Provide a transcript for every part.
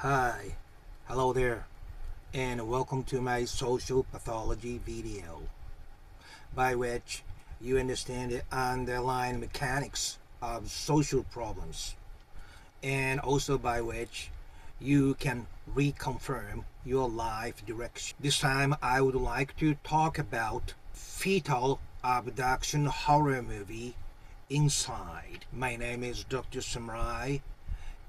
Hi, hello there, and welcome to my social pathology video, by which you understand the underlying mechanics of social problems, and also by which you can reconfirm your life direction. This time I would like to talk about fetal abduction horror movie Inside. My name is Dr. Samurai,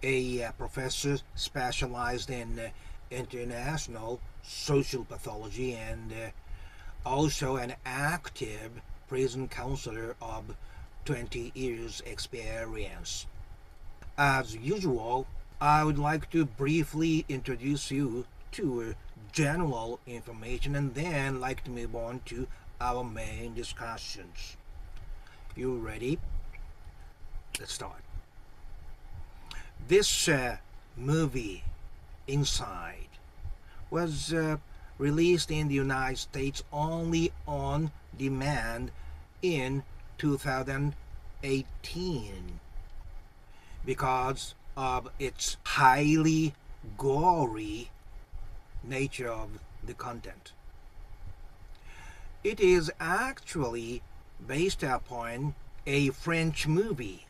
a professor specialized in international social pathology and also an active prison counselor of 20 years experience. As usual, I would like to briefly introduce you to general information and then like to move on to our main discussions. You ready? Let's start. This movie, Inside, was released in the United States only on demand in 2018 because of its highly gory nature of the content. It is actually based upon a French movie,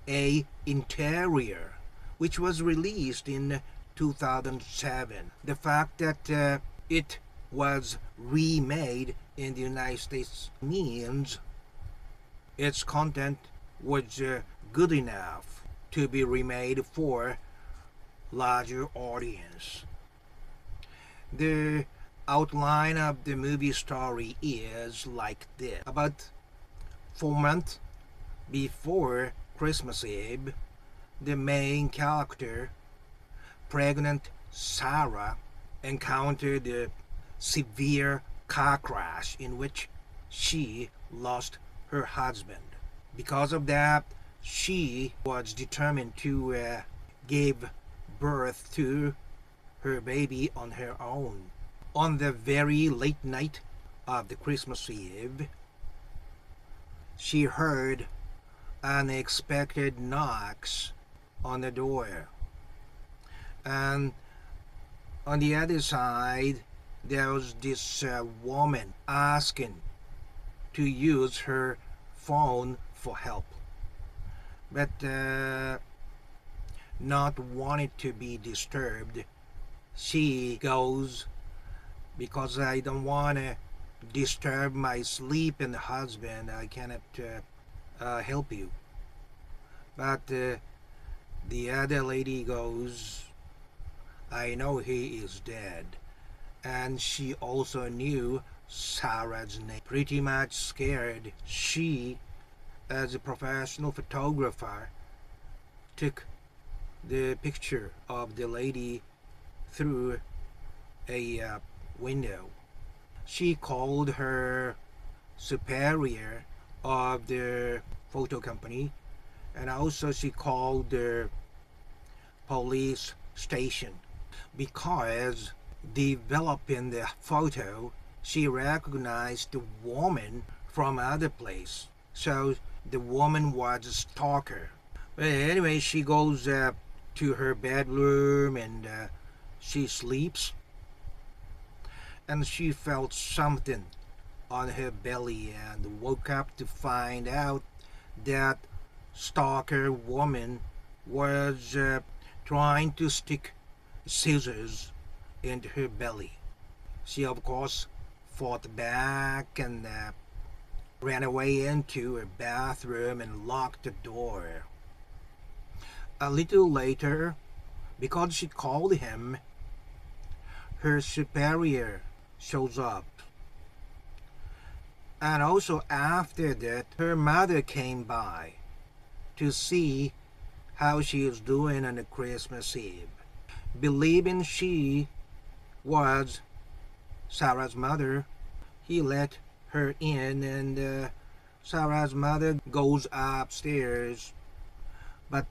A Interior, which was released in 2007. The fact that it was remade in the United States means its content was good enough to be remade for larger audience. The outline of the movie story is like this. About 4 months before Christmas Eve, the main character, pregnant Sarah, encountered a severe car crash in which she lost her husband. Because of that, she was determined to give birth to her baby on her own. On the very late night of the Christmas Eve, she heard unexpected knocks on the door, and on the other side there was this woman asking to use her phone for help, but not wanting to be disturbed, she goes, because I don't want to disturb my sleep and husband, I cannot help you. But the other lady goes, I know he is dead. And she also knew Sarah's name. Pretty much scared, she, as a professional photographer, took the picture of the lady through a window. She called her superior of the photo company, and also she called the police station, because developing the photo she recognized the woman from other place, so the woman was a stalker. But anyway, she goes to her bedroom and she sleeps, and she felt something on her belly and woke up to find out that stalker woman was trying to stick scissors into her belly. She of course fought back and ran away into her bathroom and locked the door. A little later, because she called him, her superior shows up. And also after that, her mother came by to see how she is doing on the Christmas Eve. Believing she was Sarah's mother, he let her in, and Sarah's mother goes upstairs. But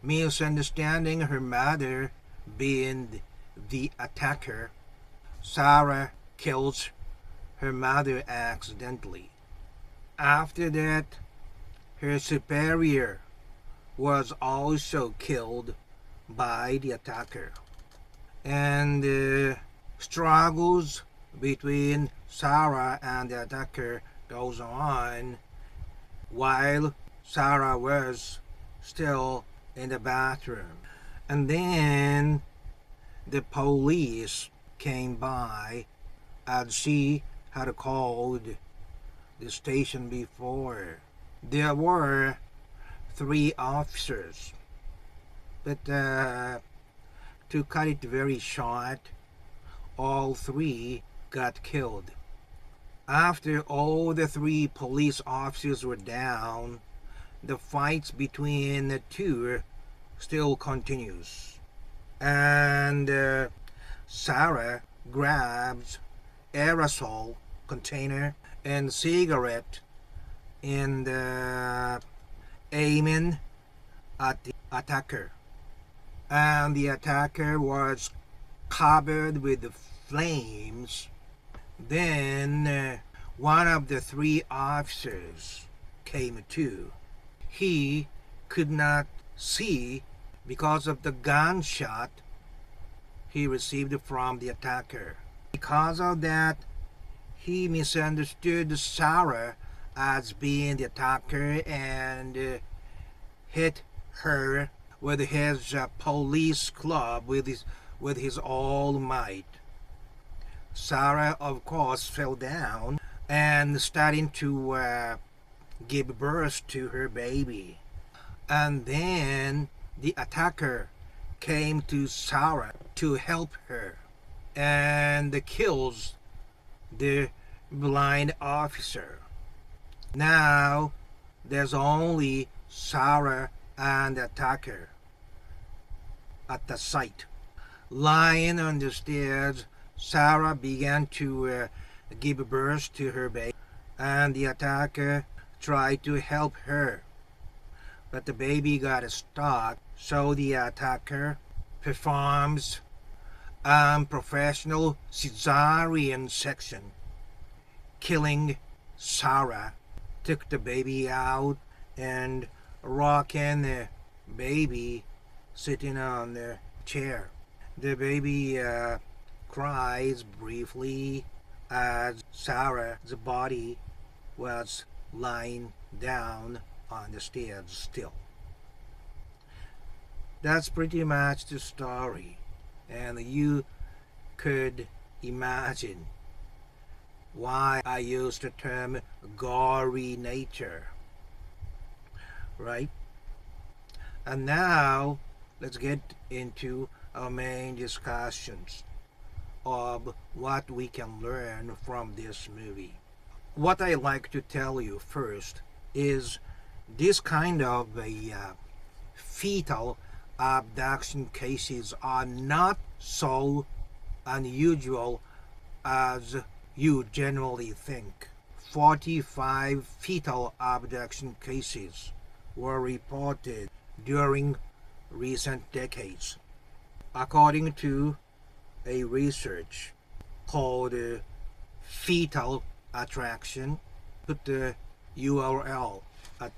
misunderstanding her mother being the attacker, Sarah kills her mother accidentally. After that, her superior was also killed by the attacker. and struggles between Sarah and the attacker goes on while Sarah was still in the bathroom. And then the police came by, as she had called the station before. There were 3 officers, but to cut it very short, all 3 got killed. After all the 3 police officers were down, the fights between the 2 still continues. And Sarah grabs aerosol container and cigarette and aiming at the attacker. And the attacker was covered with flames. Then one of the 3 officers came to. He could not see because of the gunshot he received from the attacker. Because of that, he misunderstood Sarah as being the attacker and hit her with his police club with his all might. Sarah, of course, fell down and starting to give birth to her baby. And then the attacker came to Sarah to help her and kills the blind officer. Now there's only Sarah and the attacker at the site. Lying on the stairs, Sarah began to give birth to her baby, and the attacker tried to help her, but the baby got stuck, so the attacker performs unprofessional cesarean section, killing Sarah, took the baby out and rocking the baby sitting on the chair. The baby cries briefly as Sarah's body was lying down on the stairs still. That's pretty much the story, and you could imagine why I use the term gory nature, right? And now let's get into our main discussions of what we can learn from this movie. What I like to tell you first is this kind of fetal abduction cases are not so unusual as you generally think. 45 fetal abduction cases were reported during recent decades, according to a research called Fetal Attraction. Put the URL at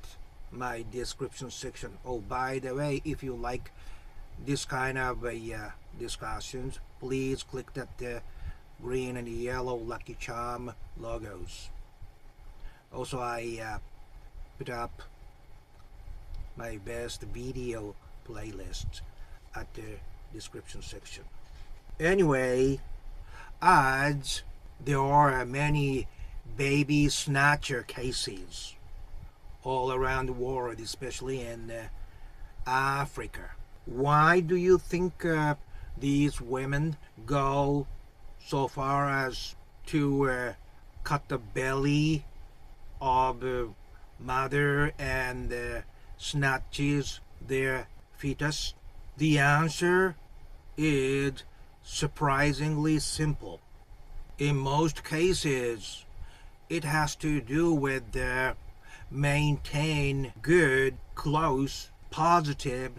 my description section. Oh, by the way, if you like this kind of discussions, please click that green and yellow Lucky Charm logos. Also, I put up my best video playlist at the description section. Anyway, as there are many baby snatcher cases all around the world, especially in Africa. Why do you think these women go so far as to cut the belly of the mother and snatches their fetus? The answer is surprisingly simple. In most cases, it has to do with maintain good, close, positive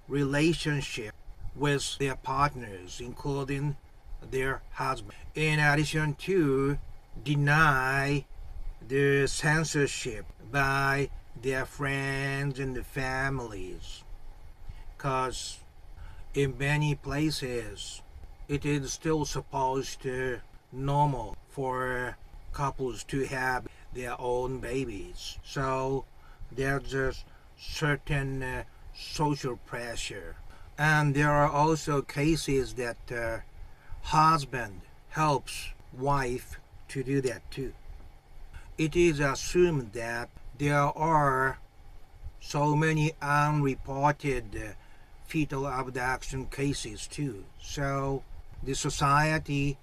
relationship with their partners, including their husband. In addition to deny the censorship by their friends and the families, because in many places it is still supposed to normal for couples to have their own babies. So there's a certain social pressure. And there are also cases that husband helps wife to do that too. It is assumed that there are so many unreported fetal abduction cases too. So the society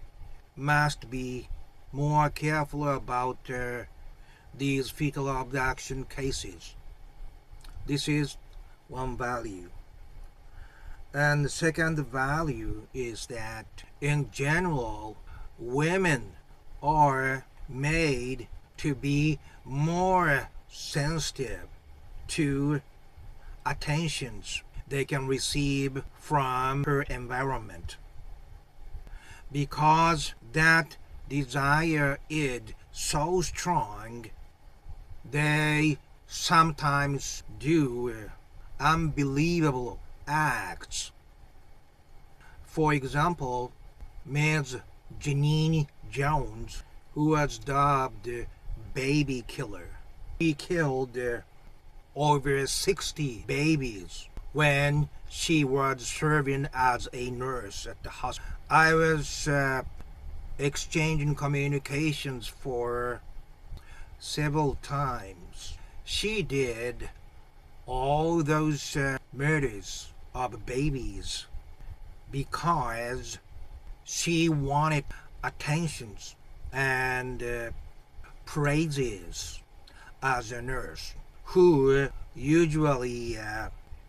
must be more careful about these fetal abduction cases. This is one value. And the second value is that in general, women are made to be more sensitive to attentions they can receive from her environment, because that desire is so strong. They sometimes do unbelievable acts. For example, Ms. Janine Jones, who was dubbed baby killer. She killed over 60 babies when she was serving as a nurse at the hospital. I was exchanging communications for several times. She did all those murders of babies because she wanted attentions and praises as a nurse, who usually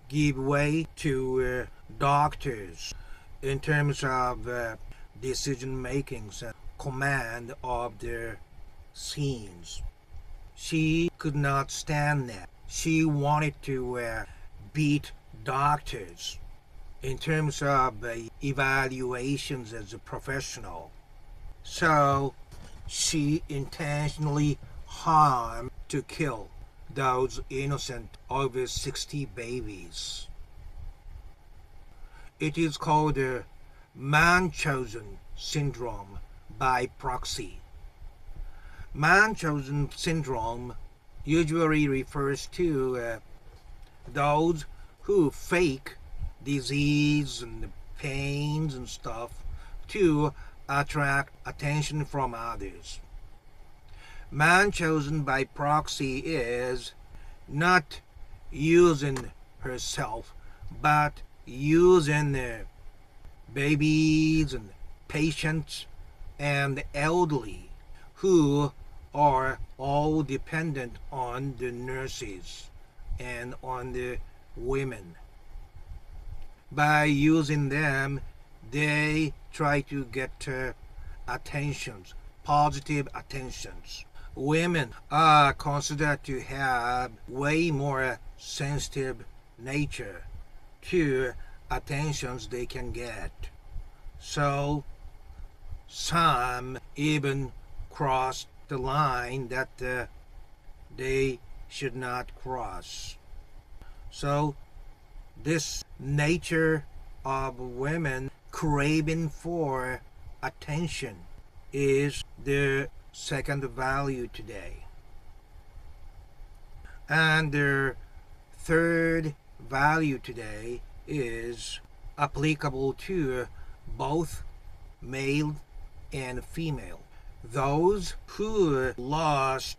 give way to doctors in terms of decision making and command of their scenes. She could not stand that. She wanted to beat doctors in terms of evaluations as a professional. So she intentionally harmed to kill those innocent over 60 babies. It is called man-chosen syndrome by proxy. Man-chosen syndrome usually refers to those who fake disease and pains and stuff to attract attention from others. Man chosen by proxy is not using herself, but using babies and patients and elderly who are all dependent on the nurses and on the women. By using them, they try to get attentions, positive attentions. Women are considered to have way more sensitive nature to attentions they can get. So some even cross the line that they should not cross. So this nature of women craving for attention is the second value today. And the third value today is applicable to both male and female. Those who lost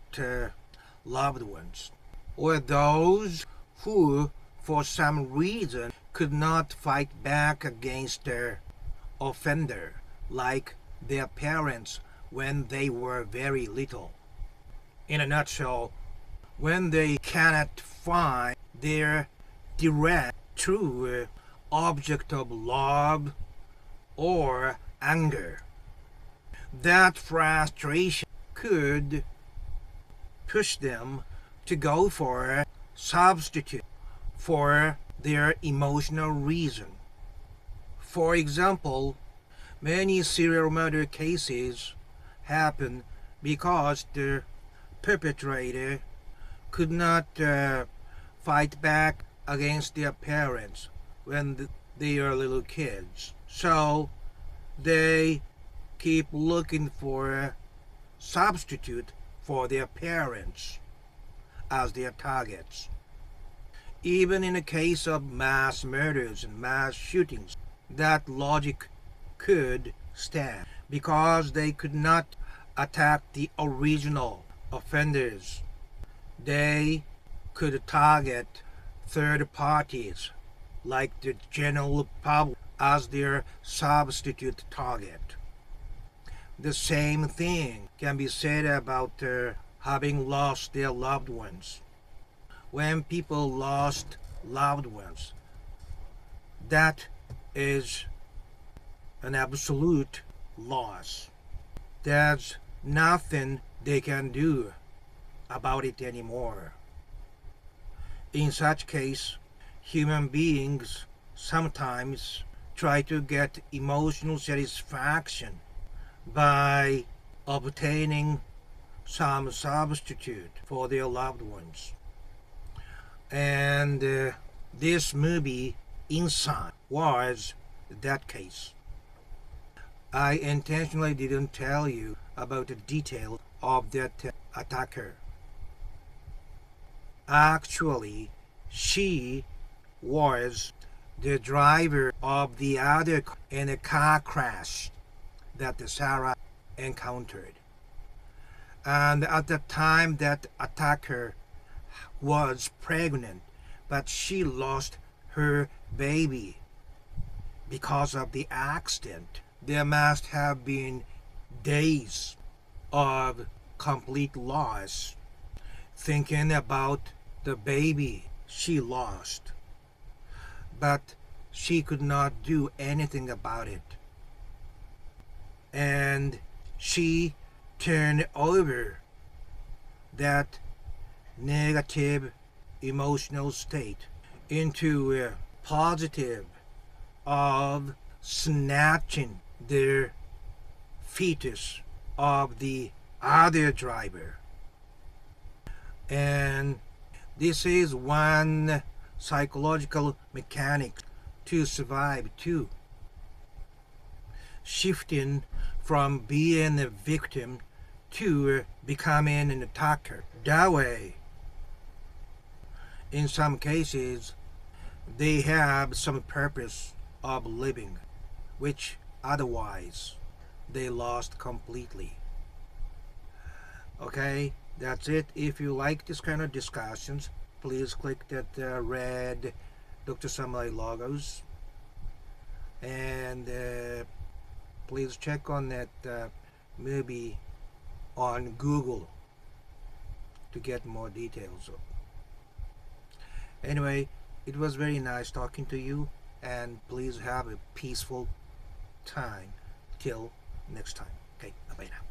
loved ones, or those who for some reason could not fight back against their offender, like their parents when they were very little. In a nutshell, when they cannot find their direct, true object of love or anger, that frustration could push them to go for a substitute for their emotional reason. For example, many serial murder cases happen because the perpetrator could not fight back against their parents when they are little kids. So they keep looking for a substitute for their parents as their targets. Even in the case of mass murders and mass shootings, that logic could stand because they could not attack the original offenders. They could target third parties like the general public as their substitute target. The same thing can be said about having lost their loved ones. When people lost loved ones, that is an absolute loss. There's nothing they can do about it anymore. In such case, human beings sometimes try to get emotional satisfaction by obtaining some substitute for their loved ones. And this movie, Inside, was that case. I intentionally didn't tell you about the details of that attacker. Actually, she was the driver of the other car in a car crash that Sarah encountered. And at the time, that attacker was pregnant, but she lost her baby because of the accident. There must have been days of complete loss thinking about the baby she lost, but she could not do anything about it. And she turned over that negative emotional state into a positive of snatching the fetus of the other driver. And this is one psychological mechanic to survive too. Shifting from being a victim to becoming an attacker. That way, in some cases, they have some purpose of living, which otherwise they lost completely. Okay, that's it. If you like this kind of discussions, please click that red Dr. Samurai logos, and please check on that movie on Google to get more details. Anyway, it was very nice talking to you, and please have a peaceful time till next time. Okay, bye-bye now.